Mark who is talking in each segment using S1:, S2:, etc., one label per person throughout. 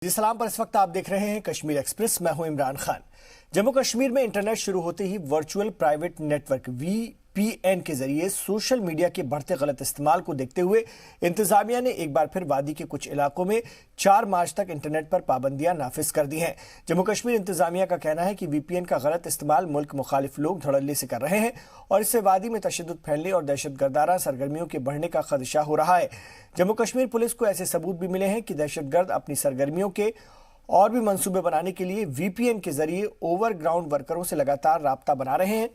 S1: जी सलाम पर इस वक्त आप देख रहे हैं कश्मीर एक्सप्रेस। मैं हूं इमरान खान। जम्मू कश्मीर में इंटरनेट शुरू होते ही वर्चुअल प्राइवेट नेटवर्क वीपीएन के जरिए सोशल मीडिया के बढ़ते गलत इस्तेमाल को देखते हुए इंतजामिया ने एक बार फिर वादी के कुछ इलाकों में 4 मार्च तक इंटरनेट पर पाबंदियां नाफिज कर दी हैं। जम्मू कश्मीर इंतजामिया का कहना है कि वीपीएन का गलत इस्तेमाल मुल्क मुखालिफ लोग धड़ल्ले से कर रहे हैं और इससे वादी में तशद्दुद फैलने और दहशतगर्दाना सरगर्मियों के बढ़ने का खदशा हो रहा है। जम्मू कश्मीर पुलिस को ऐसे सबूत भी मिले हैं कि दहशतगर्द अपनी सरगर्मियों के और भी मंसूबे बनाने के लिए वीपीएन के जरिए ओवरग्राउंड वर्करों से लगातार राब्ता बना रहे हैं।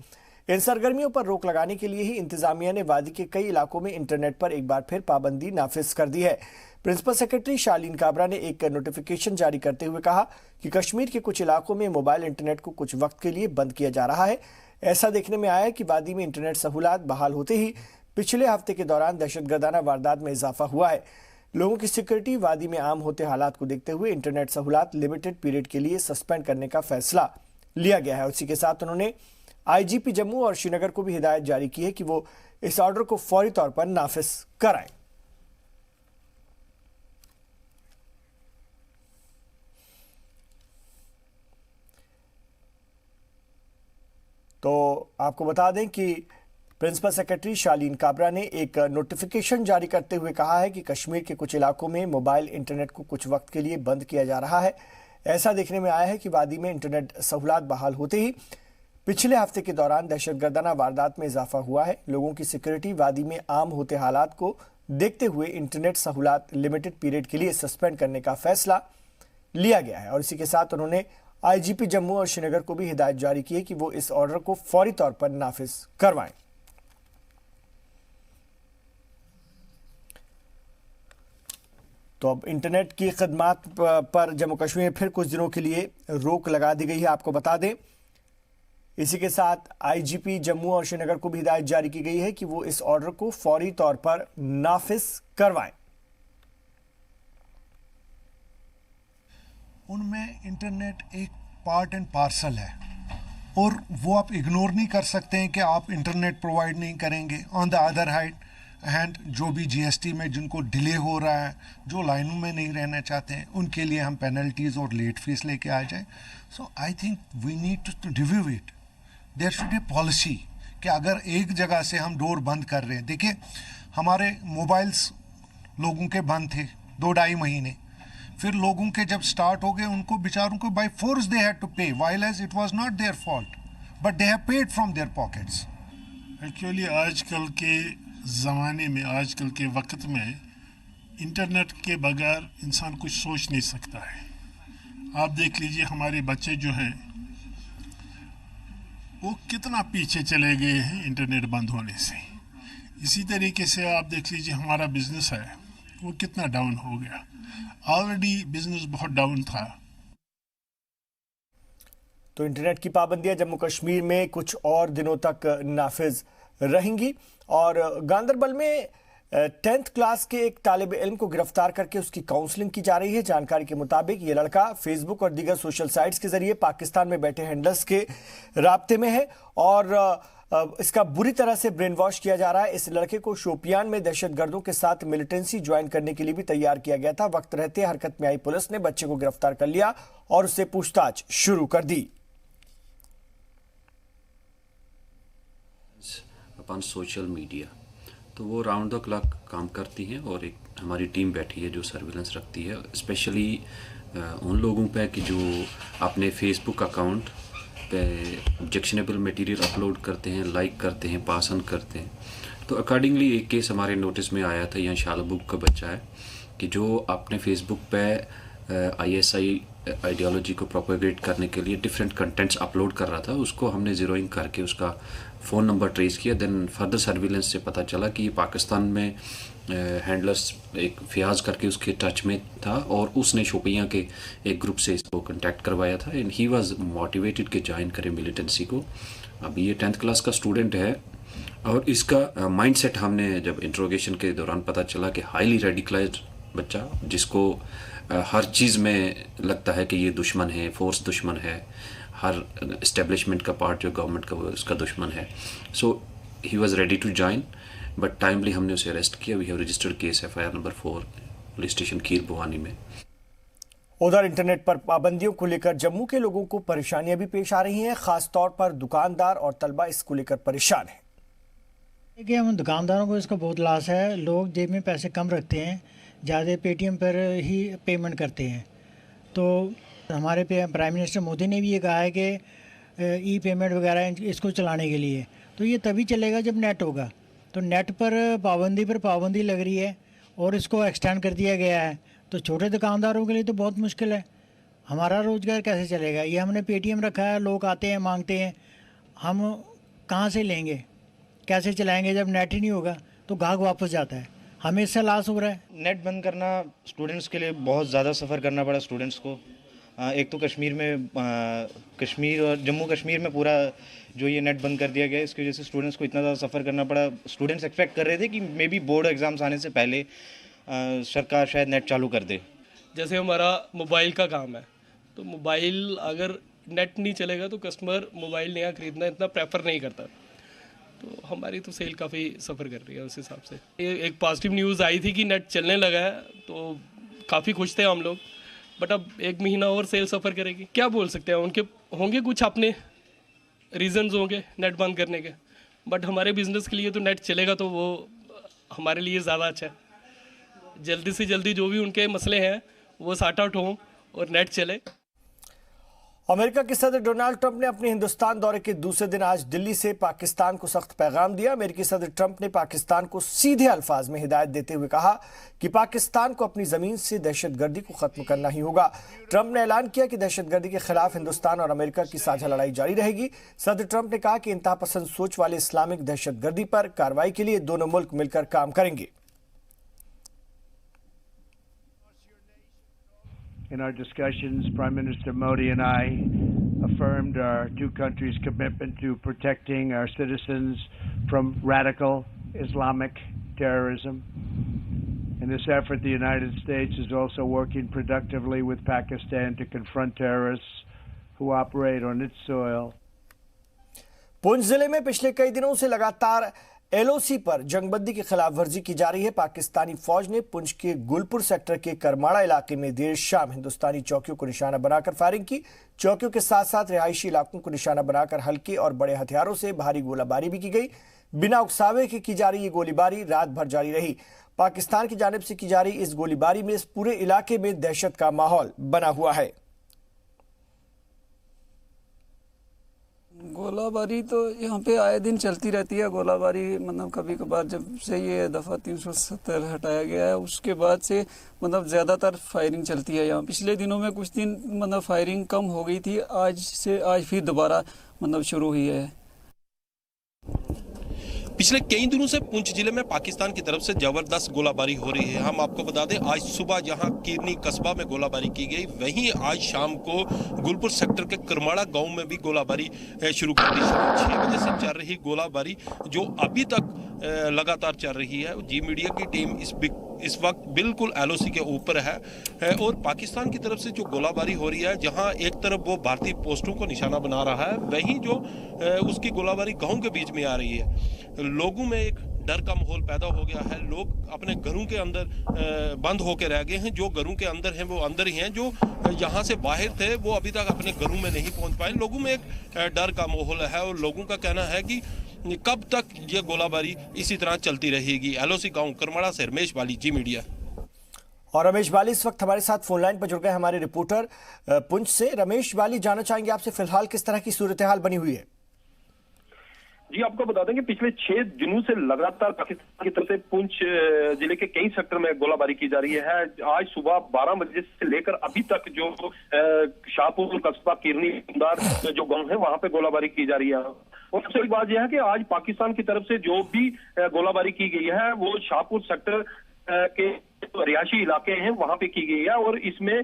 S1: इन सरगर्मियों पर रोक लगाने के लिए ही इंतजामिया ने वादी के कई इलाकों में इंटरनेट पर एक बार फिर पाबंदी नाफिज कर दी है। प्रिंसिपल सेक्रेटरी शालीन काबरा ने एक नोटिफिकेशन जारी करते हुए कहा कि कश्मीर के कुछ इलाकों में मोबाइल इंटरनेट को कुछ वक्त के लिए बंद किया जा रहा है। ऐसा देखने में आया है कि वादी में इंटरनेट सहूलत बहाल होते ही पिछले हफ्ते के दौरान दहशतगर्दाना वारदात में इजाफा हुआ है। लोगों की सिक्योरिटी वादी में आम होते हालात को देखते हुए इंटरनेट सहूलत लिमिटेड पीरियड के लिए सस्पेंड करने का फैसला लिया गया है। उसी के साथ उन्होंने आईजीपी जम्मू और श्रीनगर को भी हिदायत जारी की है कि वो इस ऑर्डर को फौरी तौर पर नाफिज कराएं। तो आपको बता दें कि प्रिंसिपल सेक्रेटरी शालीन काबरा ने एक नोटिफिकेशन जारी करते हुए कहा है कि कश्मीर के कुछ इलाकों में मोबाइल इंटरनेट को कुछ वक्त के लिए बंद किया जा रहा है। ऐसा देखने में आया है कि वादी में इंटरनेट सहूलत बहाल होते ही पिछले हफ्ते के दौरान दहशतगर्दाना वारदात में इजाफा हुआ है। लोगों की सिक्योरिटी वादी में आम होते हालात को देखते हुए इंटरनेट सहूलत लिमिटेड पीरियड के लिए सस्पेंड करने का फैसला लिया गया है। और इसी के साथ उन्होंने आईजीपी जम्मू और श्रीनगर को भी हिदायत जारी की है कि वो इस ऑर्डर को फौरी तौर पर नाफिज करवाएं। तो अब इंटरनेट की खदमात पर जम्मू कश्मीर में फिर कुछ दिनों के लिए रोक लगा दी गई है, आपको बता दें। इसी के साथ आईजीपी जम्मू और श्रीनगर को भी हिदायत जारी की गई है कि वो इस ऑर्डर को फौरी तौर पर नाफिज करवाएं।
S2: उनमें इंटरनेट एक पार्ट एंड पार्सल है और वो आप इग्नोर नहीं कर सकते हैं कि आप इंटरनेट प्रोवाइड नहीं करेंगे। ऑन द अदर हैंड जो भी जीएसटी में जिनको डिले हो रहा है, जो लाइनों में नहीं रहना चाहते हैं, उनके लिए हम पेनल्टीज और लेट फीस लेके आ जाए। So I think we need to review it. There should be policy कि अगर एक जगह से हम डोर बंद कर रहे हैं, देखिए हमारे मोबाइल्स लोगों के बंद थे 2-2.5 महीने, फिर लोगों के जब स्टार्ट हो गए उनको बेचारों को by force they had to pay, while as it was not their fault but they have paid from their pockets.
S3: Actually आजकल के ज़माने में, आजकल के वक्त में इंटरनेट के बगैर इंसान कुछ सोच नहीं सकता है। आप देख लीजिए हमारे बच्चे जो हैं वो कितना पीछे चले गए हैं इंटरनेट बंद होने से। इसी तरीके से आप देख लीजिए हमारा बिजनेस है वो कितना डाउन हो गया। ऑलरेडी बिजनेस बहुत डाउन था।
S1: तो इंटरनेट की पाबंदियां जम्मू कश्मीर में कुछ और दिनों तक नाफिज रहेंगी। और गांदरबल में 10th क्लास के एक तालिब इल्म को गिरफ्तार करके उसकी काउंसलिंग की जा रही है। जानकारी के मुताबिक ये लड़का फेसबुक और दीगर सोशल साइट्स के जरिए पाकिस्तान में बैठे हैंडलर्स के राब्ते में है और इसका बुरी तरह से ब्रेन वॉश किया जा रहा है। इस लड़के को शोपियान में दहशतगर्दों के साथ मिलिटेंसी ज्वाइन करने के लिए भी तैयार किया गया था। वक्त रहते हरकत में आई पुलिस ने बच्चे को गिरफ्तार कर लिया और उससे पूछताछ शुरू कर दी।
S4: अपन सोशल मीडिया तो वो राउंड द क्लॉक काम करती हैं और एक हमारी टीम बैठी है जो सर्विलेंस रखती है, स्पेशली उन लोगों पे कि जो अपने फेसबुक अकाउंट पे ऑब्जेक्शनेबल मटेरियल अपलोड करते हैं, लाइक करते हैं, पासन करते हैं। तो अकॉर्डिंगली एक केस हमारे नोटिस में आया था। यहाँ शालबुक का बच्चा है कि जो अपने फेसबुक पे आईएसआई आइडियोलॉजी को प्रोपेगेट करने के लिए डिफरेंट कंटेंट्स अपलोड कर रहा था। उसको हमने ज़ीरोइंग करके उसका फ़ोन नंबर ट्रेस किया। देन फर्दर सर्विलेंस से पता चला कि पाकिस्तान में हैंडलर्स एक फियाज करके उसके टच में था और उसने शोपियाँ के एक ग्रुप से इसको कांटेक्ट करवाया था एंड ही वाज मोटिवेटेड कि ज्वाइन करे मिलिटेंसी को। अभी ये 10th क्लास का स्टूडेंट है और इसका माइंडसेट हमने जब इंट्रोगेशन के दौरान पता चला कि हाईली रेडिकलाइज्ड बच्चा, जिसको हर चीज़ में लगता है कि ये दुश्मन है, फोर्स दुश्मन है, हर इस्टेब्लिशमेंट का पार्ट जो गवर्नमेंट का वो उसका दुश्मन है। So he was ready to join but timely हमने उसे अरेस्ट किया। We have registered case FIR number 4 police station Kheer Bhawani में।
S1: उधर इंटरनेट पर पाबंदियों को लेकर जम्मू के लोगों को परेशानियां भी पेश आ रही हैं। खासतौर पर दुकानदार और तलबा इसको लेकर परेशान हैं।
S5: देखिए, हम दुकानदारों को इसका बहुत लॉस है। लोग जेब में पैसे कम रखते हैं, ज़्यादा पेटीएम पर ही पेमेंट करते हैं। तो हमारे प्राइम मिनिस्टर मोदी ने भी ये कहा है कि ई पेमेंट वगैरह इसको चलाने के लिए, तो ये तभी चलेगा जब नेट होगा। तो नेट पर पाबंदी लग रही है और इसको एक्सटेंड कर दिया गया है। तो छोटे दुकानदारों के लिए तो बहुत मुश्किल है। हमारा रोज़गार कैसे चलेगा? ये हमने पेटीएम रखा है, लोग आते हैं मांगते हैं, हम कहाँ से लेंगे, कैसे चलाएंगे? जब नेट ही नहीं होगा तो ग्राहक वापस जाता है, हमें इससे लॉस हो रहा है।
S6: नेट बंद करना स्टूडेंट्स के लिए बहुत ज़्यादा सफ़र करना पड़ा स्टूडेंट्स को। एक तो कश्मीर और जम्मू कश्मीर में पूरा जो ये नेट बंद कर दिया गया, इसकी वजह से स्टूडेंट्स को इतना ज़्यादा सफ़र करना पड़ा। स्टूडेंट्स एक्सपेक्ट कर रहे थे कि मे बी बोर्ड एग्ज़ाम्स आने से पहले सरकार शायद नेट चालू कर दे।
S7: जैसे हमारा मोबाइल का काम है, तो मोबाइल अगर नेट नहीं चलेगा तो कस्टमर मोबाइल नया ख़रीदना इतना प्रेफर नहीं करता। तो हमारी तो सेल काफ़ी सफ़र कर रही है उस हिसाब से। एक पॉजिटिव न्यूज़ आई थी कि नेट चलने लगा है, तो काफ़ी खुश थे हम लोग। बट अब 1 महीना और सेल सफ़र करेगी, क्या बोल सकते हैं। उनके होंगे कुछ अपने रीजंस होंगे नेट बंद करने के, बट हमारे बिज़नेस के लिए तो नेट चलेगा तो वो हमारे लिए ज़्यादा अच्छा है। जल्दी से जल्दी जो भी उनके मसले हैं वो सॉर्ट आउट हों और नेट चले।
S1: अमेरिका के सदर डोनाल्ड ट्रंप ने अपने हिंदुस्तान दौरे के दूसरे दिन आज दिल्ली से पाकिस्तान को सख्त पैगाम दिया। अमेरिकी सदर ट्रंप ने पाकिस्तान को सीधे अल्फाज में हिदायत देते हुए कहा कि पाकिस्तान को अपनी जमीन से दहशतगर्दी को खत्म करना ही होगा। ट्रंप ने ऐलान किया कि दहशतगर्दी के खिलाफ हिंदुस्तान और अमेरिका की साझा लड़ाई जारी रहेगी। सदर ट्रंप ने कहा कि इंतहापसंद सोच वाले इस्लामिक दहशतगर्दी पर कार्रवाई के लिए दोनों मुल्क मिलकर काम करेंगे।
S8: In our discussions, Prime Minister Modi and I affirmed our two countries' commitment to protecting our citizens from radical Islamic terrorism. In this effort, the United States is also working productively with Pakistan to confront terrorists who operate on its soil.
S1: Poonch जिले में पिछले कई दिनों से लगातार LOC पर जंगबंदी की खिलाफ वर्जी की जा रही है। पाकिस्तानी फौज ने पुंछ के गुलपुर सेक्टर के करमाड़ा इलाके में देर शाम हिंदुस्तानी चौकियों को निशाना बनाकर फायरिंग की। चौकियों के साथ साथ रिहायशी इलाकों को निशाना बनाकर हल्के और बड़े हथियारों से भारी गोलाबारी भी की गई। बिना उकसावे की जा रही ये गोलीबारी रात भर जारी रही। पाकिस्तान की जानिब से की जा रही इस गोलीबारी में इस पूरे इलाके में दहशत का माहौल बना हुआ है।
S9: गोलाबारी तो यहाँ पे आए दिन चलती रहती है। गोलाबारी मतलब कभी कभार जब से ये दफ़ा 370 हटाया गया है उसके बाद से मतलब ज़्यादातर फायरिंग चलती है यहाँ। पिछले दिनों में कुछ दिन मतलब फायरिंग कम हो गई थी, आज फिर दोबारा मतलब शुरू हुई है।
S10: पिछले कई दिनों से पुंछ जिले में पाकिस्तान की तरफ से जबरदस्त गोलाबारी हो रही है। हम आपको बता दें, आज सुबह जहां कीरनी कस्बा में गोलाबारी की गई, वहीं आज शाम को गुलपुर सेक्टर के करमाड़ा गांव में भी गोलाबारी शुरू कर दी। शाम 6 बजे से चल रही गोलाबारी जो अभी तक लगातार चल रही है। जी मीडिया की टीम इस वक्त बिल्कुल एलओसी के ऊपर है और पाकिस्तान की तरफ से जो गोलाबारी हो रही है, जहां एक तरफ वो भारतीय पोस्टों को निशाना बना रहा है, वहीं जो उसकी गोलाबारी गांव के बीच में आ रही है। लोगों में एक डर का माहौल पैदा हो गया है। लोग अपने घरों के अंदर बंद होकर रह गए हैं। जो घरों के अंदर हैं वो अंदर ही हैं, जो यहाँ से बाहर थे वो अभी तक अपने घरों में नहीं पहुँच पाए। लोगों में एक डर का माहौल है और लोगों का कहना है कि कब तक ये गोलाबारी इसी तरह चलती रहेगी। एलओसी गांव करमाड़ा से रमेश बाली, जी मीडिया।
S1: और रमेश बाली इस वक्त हमारे साथ फोन लाइन पर जुड़ गए हमारे रिपोर्टर पुंछ से। रमेश बाली, जानना चाहेंगे आपसे फिलहाल किस तरह की सूरत हाल बनी हुई है?
S11: जी, आपको बता दें कि पिछले 6 दिनों से लगातार पाकिस्तान की तरफ से पुंछ जिले के कई सेक्टर में गोलाबारी की जा रही है। आज सुबह 12 बजे से लेकर अभी तक जो शाहपुर कस्बा कीरनी जो गांव है वहां पे गोलाबारी की जा रही है। और सबसे बड़ी बात यह है कि आज पाकिस्तान की तरफ से जो भी गोलाबारी की गई है वो शाहपुर सेक्टर के रिहायशी इलाके हैं वहां पे की गई है और इसमें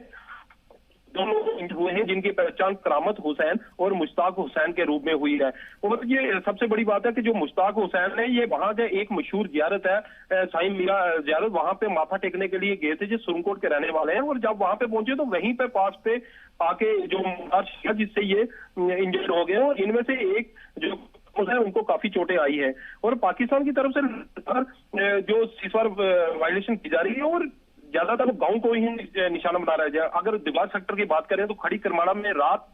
S11: दो लोग हुए हैं जिनकी पहचान करामत हुसैन और मुश्ताक हुसैन के रूप में हुई है। और ये सबसे बड़ी बात है कि जो मुश्ताक हुसैन है ये वहां के एक मशहूर जियारत है साईं मीरा जियारत, वहां पे माथा टेकने के लिए गए थे जो सुरनकोट के रहने वाले हैं। और जब वहां पे पहुंचे तो वहीं पे पास पे आके जो जिससे ये इंजर्ड हो गए और इनमें से एक जो है उनको काफी चोटें आई है। और पाकिस्तान की तरफ से जो सीजफायर वायलेशन की जा रही है और ज्यादातर गांव को ही निशाना बना रहा है। अगर दिबाग सेक्टर की बात करें तो खड़ी करमाड़ा में रात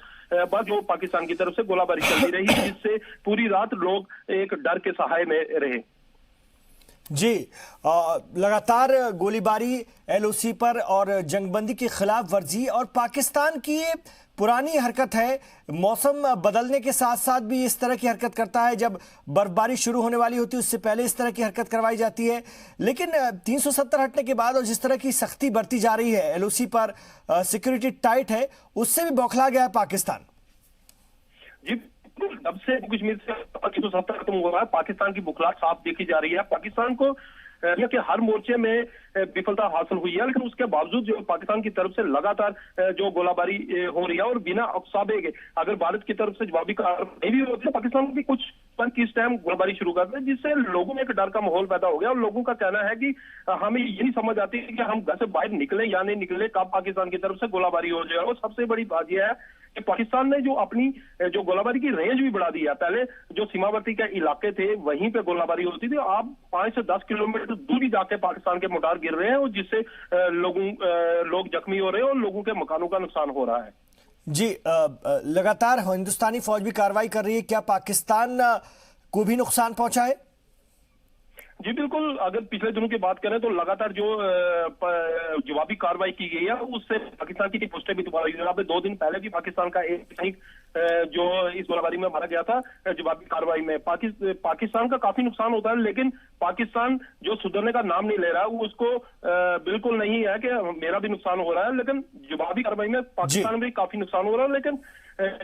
S11: भर जो पाकिस्तान की तरफ से गोलाबारी चलती रही, जिससे पूरी रात लोग एक डर के सहाय में रहे।
S1: जी, लगातार गोलीबारी, एलओसी पर और जंगबंदी की खिलाफ वर्जी और पाकिस्तान की ये पुरानी हरकत है। मौसम बदलने के साथ साथ भी इस तरह की हरकत करता है। जब बर्फबारी शुरू होने वाली होती है उससे पहले इस तरह की हरकत करवाई जाती है। लेकिन 370 हटने के बाद और जिस तरह की सख्ती बरती जा रही है, एलओसी पर सिक्योरिटी टाइट है, उससे भी बौखला गया है पाकिस्तान।
S11: जी, जब से कश्मीर से 370 खत्म हुआ है, पाकिस्तान की बुखलाहट साफ देखी जा रही है। पाकिस्तान को कि हर मोर्चे में विफलता हासिल हुई है, लेकिन उसके बावजूद जो पाकिस्तान की तरफ से लगातार जो गोलाबारी हो रही है और बिना अक्साबे के अगर भारत की तरफ से जवाबी कार्रवाई भी होती है, पाकिस्तान की कुछ किस टाइम गोलाबारी शुरू करते हैं, जिससे लोगों में एक डर का माहौल पैदा हो गया। और लोगों का कहना है कि हमें ये नहीं समझ आती कि हम घर से बाहर निकले या नहीं निकले, कब पाकिस्तान की तरफ से गोलाबारी हो जाए। और सबसे बड़ी बात यह है कि पाकिस्तान ने जो अपनी जो गोलाबारी की रेंज भी बढ़ा दी है। पहले जो सीमावर्ती के इलाके थे वहीं पे गोलाबारी होती थी, अब 5 से 10 किलोमीटर दूर ही जाके पाकिस्तान के मोर्टार गिर रहे हैं और जिससे लोग जख्मी हो रहे हैं और लोगों के मकानों का नुकसान हो रहा है।
S1: जी, लगातार हिंदुस्तानी फौज भी कार्रवाई कर रही है, क्या पाकिस्तान को भी नुकसान पहुंचा है?
S11: जी बिल्कुल, अगर पिछले दिनों की बात करें तो लगातार जो जवाबी कार्रवाई की गई है उससे पाकिस्तान की पोस्टें भी दोबारा हुई है। अब 2 दिन पहले भी पाकिस्तान का एक सैनिक जो इस गोलाबारी में मारा गया था जवाबी कार्रवाई में। पाकिस्तान का काफी नुकसान होता है, लेकिन पाकिस्तान जो सुधरने का नाम नहीं ले रहा है, वो उसको बिल्कुल नहीं है कि मेरा भी नुकसान हो रहा है। लेकिन जवाबी कार्रवाई में पाकिस्तान में भी काफी नुकसान हो रहा है। लेकिन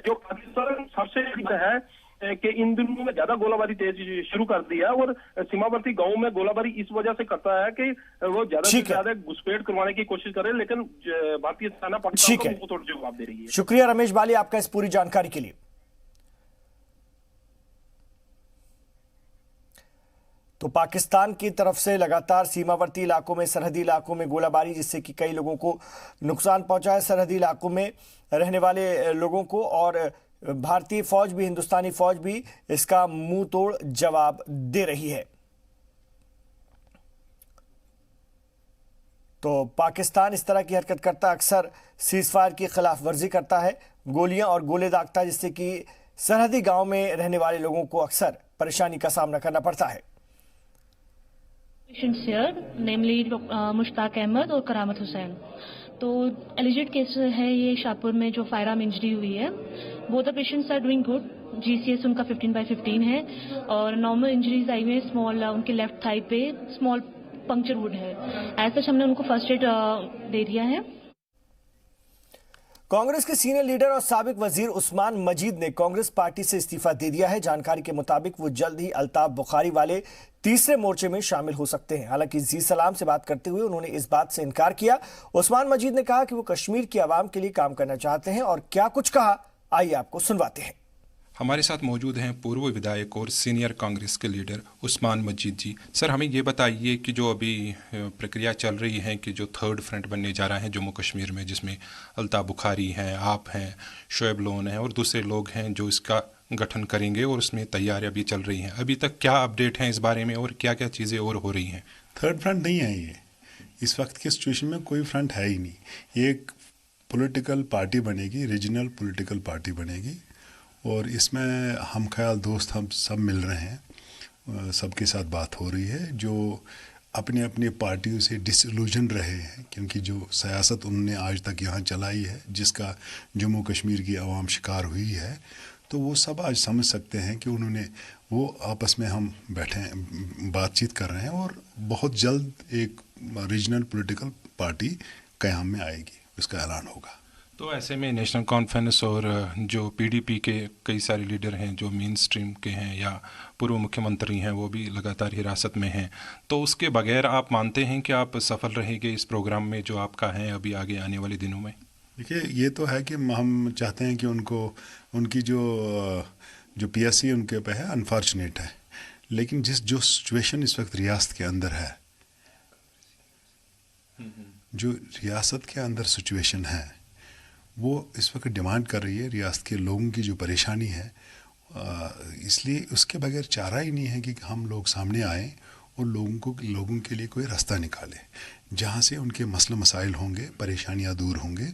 S11: जो पाकिस्तान सबसे है कि इन दिनों में ज्यादा गोलाबारी तेज शुरू कर दी है और सीमावर्ती गांवों में गोलाबारी इस वजह से करता है कि वो ज्यादा से ज्यादा घुसपैठ करवाने की कोशिश करे, लेकिन भारतीय सेना पाकिस्तान को मुंह तोड़ जवाब दे रही है।
S1: शुक्रिया रमेश बाली आपका इस पूरी जानकारी के लिए। तो पाकिस्तान की तरफ से लगातार सीमावर्ती इलाकों में, सरहदी इलाकों में गोलाबारी, जिससे कि कई लोगों को नुकसान पहुंचा है, सरहदी इलाकों में रहने वाले लोगों को। और भारतीय फौज भी, हिंदुस्तानी फौज भी इसका मुंह तोड़ जवाब दे रही है। तो पाकिस्तान इस तरह की हरकत करता, अक्सर सीजफायर की खिलाफ वर्जी करता है, गोलियां और गोले दागता है, जिससे कि सरहदी गांव में रहने वाले लोगों को अक्सर परेशानी का सामना करना पड़ता है।
S12: नेमली मुश्ताक अहमद और करामत हुसैन। तो एलिजिड केस है ये शाहपुर में जो फायर आर्म इंजरी हुई है। Both the patients are doing good. GCS उनका 15/15 है और नॉर्मल इंजरीज आई हुई है। स्मॉल उनके लेफ्ट थाई पे स्मॉल पंक्चर वुड है। ऐसा हमने उनको फर्स्ट एड दे दिया है।
S1: कांग्रेस के सीनियर लीडर और साबिक वजीर उस्मान मजीद ने कांग्रेस पार्टी से इस्तीफा दे दिया है। जानकारी के मुताबिक वो जल्द ही अल्ताफ बुखारी वाले तीसरे मोर्चे में शामिल हो सकते हैं। हालांकि जी सलाम से बात करते हुए उन्होंने इस बात से इनकार किया। उस्मान मजीद ने कहा कि वो कश्मीर की आवाम के लिए काम करना चाहते हैं और क्या कुछ कहा, आइए आपको सुनवाते हैं।
S13: हमारे साथ मौजूद हैं पूर्व विधायक और सीनियर कांग्रेस के लीडर उस्मान मजीद जी। सर, हमें ये बताइए कि जो अभी प्रक्रिया चल रही है कि जो थर्ड फ्रंट बनने जा रहा है जम्मू कश्मीर में, जिसमें अल्ताफ बुखारी हैं, आप हैं, शोएब लोन हैं और दूसरे लोग हैं जो इसका गठन करेंगे और उसमें तैयारियां भी चल रही हैं। अभी तक क्या अपडेट हैं इस बारे में और क्या क्या चीज़ें और हो रही हैं?
S14: थर्ड फ्रंट नहीं है ये, इस वक्त की सिचुएशन में कोई फ्रंट है ही नहीं। ये एक पॉलिटिकल पार्टी बनेगी, रीजनल पॉलिटिकल पार्टी बनेगी और इसमें हम ख्याल दोस्त हम सब मिल रहे हैं, सबके साथ बात हो रही है जो अपने अपने पार्टियों से डिसइल्यूजन रहे हैं, क्योंकि जो सियासत उन्होंने आज तक यहाँ चलाई है, जिसका जम्मू कश्मीर की आवाम शिकार हुई है, तो वो सब आज समझ सकते हैं कि उन्होंने वो आपस में हम बैठे बातचीत कर रहे हैं और बहुत जल्द एक रीजनल पॉलिटिकल पार्टी क़याम में आएगी, उसका ऐलान होगा।
S13: तो ऐसे में नेशनल कॉन्फ्रेंस और जो पीडीपी के कई सारे लीडर हैं जो मेन स्ट्रीम के हैं या पूर्व मुख्यमंत्री हैं, वो भी लगातार हिरासत में हैं, तो उसके बगैर आप मानते हैं कि आप सफल रहेंगे इस प्रोग्राम में जो आपका है अभी आगे आने वाले दिनों में?
S14: देखिए, ये तो है कि हम चाहते हैं कि उनकी जो पीएससी उनके पे है अनफॉर्चुनेट है, लेकिन जो सिचुएशन इस वक्त रियासत के अंदर है, जो रियासत के अंदर सिचुएशन है वो इस वक्त डिमांड कर रही है, रियासत के लोगों की जो परेशानी है, इसलिए उसके बगैर चारा ही नहीं है कि हम लोग सामने आएँ और लोगों के लिए कोई रास्ता निकाले जहाँ से उनके मसले मसाइल होंगे, परेशानियाँ दूर होंगे।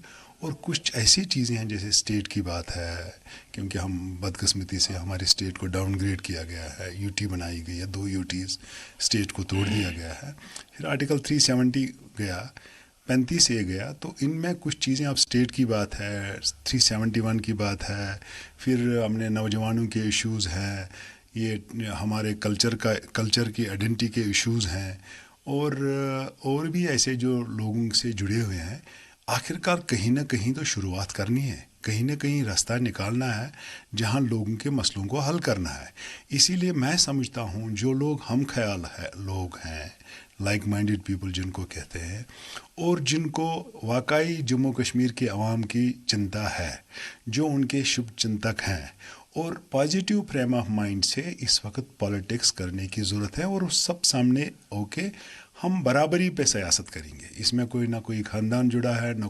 S14: और कुछ ऐसी चीज़ें हैं जैसे स्टेट की बात है, क्योंकि हम बदकिस्मती से हमारे स्टेट को डाउनग्रेड किया गया है, यूटी बनाई गई है, 2 यूटीज़ स्टेट को तोड़ दिया गया है। फिर आर्टिकल 370 गया, 35 ए गया, तो इनमें कुछ चीज़ें अब स्टेट की बात है, 371 की बात है, फिर हमने नौजवानों के इश्यूज़ हैं, ये हमारे कल्चर की आइडेंटिटी के इश्यूज़ हैं, और भी ऐसे जो लोगों से जुड़े हुए हैं। आखिरकार कहीं ना कहीं तो शुरुआत करनी है, कहीं ना कहीं रास्ता निकालना है जहां लोगों के मसलों को हल करना है। इसीलिए मैं समझता हूं जो लोग हम ख्याल है लोग हैं, लाइक माइंडेड पीपल जिनको कहते हैं, और जिनको वाकई जम्मू कश्मीर के अवाम की चिंता है, जो उनके शुभ चिंतक हैं, और पॉजिटिव फ्रेम ऑफ माइंड से इस वक्त पॉलिटिक्स करने की ज़रूरत है। और उस सब सामने ओके हम बराबरी पे सियासत करेंगे। इसमें कोई ना कोई ख़ानदान जुड़ा है, ना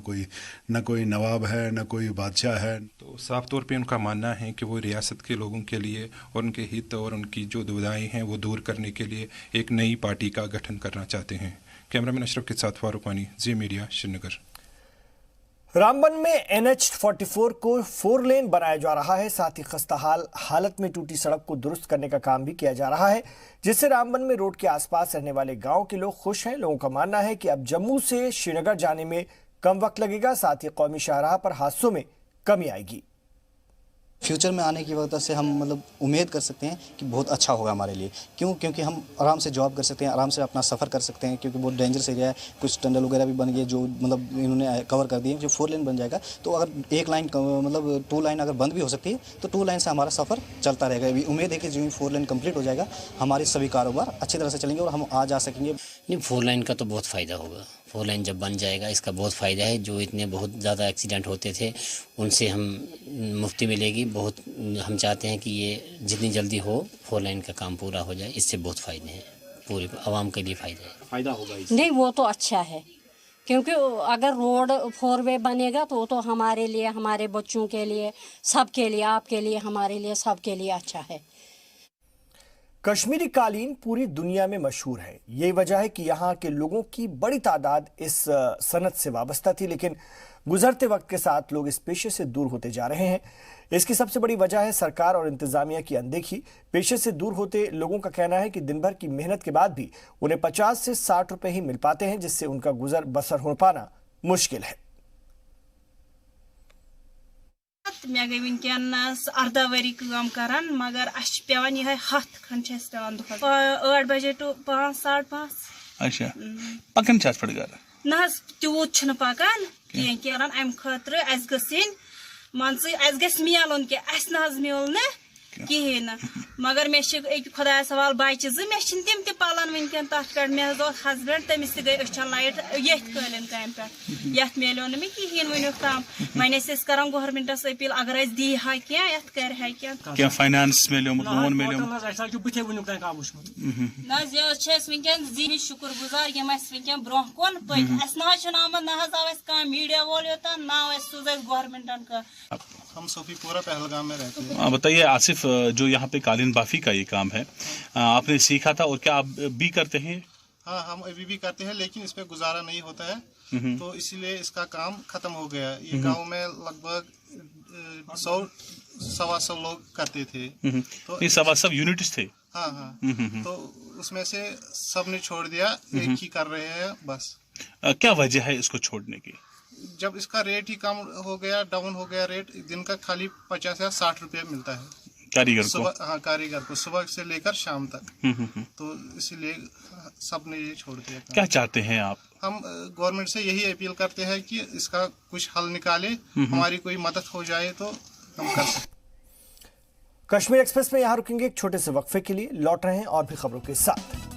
S14: कोई नवाब है, ना कोई बादशाह है।
S13: तो साफ तौर पे उनका मानना है कि वो रियासत के लोगों के लिए और उनके हित और उनकी जो दुविधाएं हैं वो दूर करने के लिए एक नई पार्टी का गठन करना चाहते हैं। कैमरामैन अशरफ के साथ फारूक वानी, जी मीडिया, श्रीनगर।
S1: रामबन में NH-44 को 4 लेन बनाया जा रहा है। साथ ही खस्ताहाल हालत में टूटी सड़क को दुरुस्त करने का काम भी किया जा रहा है, जिससे रामबन में रोड के आसपास रहने वाले गांव के लोग खुश हैं। लोगों का मानना है कि अब जम्मू से श्रीनगर जाने में कम वक्त लगेगा, साथ ही कौमी शाहराह पर हादसों में कमी आएगी।
S15: फ्यूचर में आने की वजह से हम मतलब उम्मीद कर सकते हैं कि बहुत अच्छा होगा हमारे लिए। क्योंकि हम आराम से जॉब कर सकते हैं, आराम से अपना सफ़र कर सकते हैं, क्योंकि बहुत डेंजरस एरिया है। कुछ टनल वगैरह भी बन गए जो मतलब इन्होंने कवर कर दिए। जो 4 लेन बन जाएगा तो अगर एक लाइन मतलब 2 लाइन अगर बंद भी हो सकती है तो 2 लाइन से हमारा सफ़र चलता रहेगा। अभी उम्मीद है कि जो 4 लेन कम्प्लीट हो जाएगा हमारे सभी कारोबार अच्छी तरह से चलेंगे और हम आ जा सकेंगे।
S16: नहीं, 4 लाइन का तो बहुत फ़ायदा होगा। 4 लाइन जब बन जाएगा इसका बहुत फ़ायदा है। जो इतने बहुत ज़्यादा एक्सीडेंट होते थे उनसे हम मुक्ति मिलेगी। बहुत हम चाहते हैं कि ये जितनी जल्दी हो 4 लाइन का काम पूरा हो जाए। इससे बहुत फ़ायदे हैं, पूरे आवाम के लिए फ़ायदा होगा इससे।
S17: नहीं, वो तो अच्छा है, क्योंकि अगर रोड 4 वे बनेगा तो वो तो हमारे लिए, हमारे बच्चों के लिए, सबके लिए, आपके लिए, हमारे लिए, सबके लिए अच्छा है।
S1: कश्मीरी कालीन पूरी दुनिया में मशहूर है। यही वजह है कि यहाँ के लोगों की बड़ी तादाद इस सनत से वाबस्ता थी, लेकिन गुजरते वक्त के साथ लोग इस पेशे से दूर होते जा रहे हैं। इसकी सबसे बड़ी वजह है सरकार और इंतजामिया की अनदेखी। पेशे से दूर होते लोगों का कहना है कि दिन भर की मेहनत के बाद भी उन्हें 50 से 60 रुपए ही मिल पाते हैं, जिससे उनका गुजर बसर हो पाना मुश्किल है।
S18: मे गई वनकस 18 वरी काम करान, मगर पेवान यह 7 खंड पेवान दुख 8 बजे टू 5 साढ़े 5।
S19: अच्छा पकन पे गर
S18: ना तूत पकान कह अम खतर मान मिलन कह ना मिल कहें, मगर मे खुदा सवाल बच्चे 2 मे तम तलन वनकन तथ पे मे हस्बैंड तमिस गई अचन लाइट ये कालीन काम पे ये मिलो ना मे कहें वनुक तम। वन कर गवर्नमेंटस अपील अगर दी हा क्या कर
S19: क्या फाइनेंस मिलो लोन मिलो
S18: वनकन जी शुक्र गुजार यम वनकन ब्रोह कुन पत ना आमद ना आव मीडिया वोल योतान ना सूज गवर्नमेंटन का।
S20: हम सोफीपुरा पहलगाम में रहते हैं।
S19: बताइए आसिफ, जो यहाँ पे कालीन बाफी का ये काम है आपने सीखा था और क्या आप भी करते हैं?
S20: हाँ, हम अभी भी करते हैं, लेकिन इस पे गुजारा नहीं होता है, तो इसीलिए इसका काम खत्म हो गया। ये गांव में लगभग 100-125 लोग करते थे। तो ये
S19: 125 यूनिट्स थे।
S20: हाँ, तो उसमें से सब ने छोड़ दिया, एक ही कर रहे हैं बस।
S19: क्या वजह है इसको छोड़ने की?
S20: जब इसका रेट ही कम हो गया, डाउन हो गया रेट, दिन का खाली 50 या 60 रुपये मिलता है
S19: कारीगर को।
S20: हाँ, कारीगर को सुबह से लेकर शाम तक। तो इसीलिए सब ने ये छोड़ दिया।
S19: क्या चाहते हैं आप?
S20: हम गवर्नमेंट से यही अपील करते हैं कि इसका कुछ हल निकाले, हमारी कोई मदद हो जाए तो हम कर सकते।
S1: कश्मीर एक्सप्रेस में यहाँ रुकेंगे एक छोटे से वक्फे के लिए, लौट रहे हैं और भी खबरों के साथ।